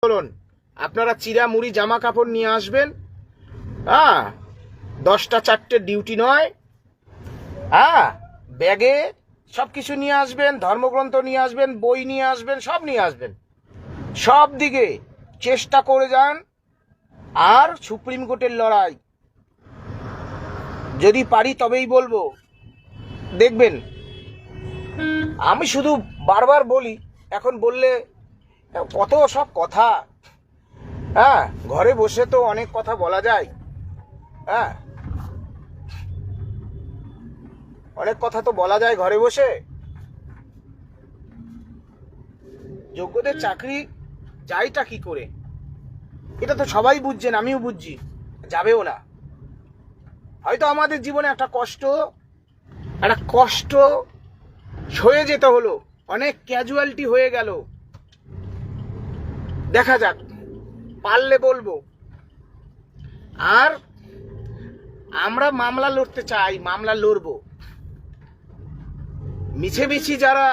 বলুন, আপনারা চিরা মুড়ি জামা কাপড় নিয়ে আসবেন, হ্যাঁ, 10টা 4টে ডিউটি নয়, হ্যাঁ, ব্যাগে সব কিছু নিয়ে আসবেন, ধর্মগ্রন্থ নিয়ে আসবেন, বই নিয়ে আসবেন, সব নিয়ে আসবেন, সব দিকে চেষ্টা করে যান। আর সুপ্রিম কোর্টের লড়াই যদি পারি তবেই বলবো, দেখবেন। আমি শুধু বারবার বলি, এখন বললে কত সব কথা, হ্যাঁ, ঘরে বসে তো অনেক কথা বলা যায়, হ্যাঁ, অনেক কথা তো বলা যায় ঘরে বসে। যোগ্যদের চাকরি যাইটা কি করে, এটা তো সবাই বুঝছেন, আমিও বুঝছি, যাবেও না। হয়তো আমাদের জীবনে একটা কষ্ট সয়ে যেতে হলো, অনেক ক্যাজুয়ালিটি হয়ে গেল, দেখা যাক, পারলে বলবো। আর আমরা মামলা লড়তে চাই, মামলা লড়বো। মিছেমিছি যারা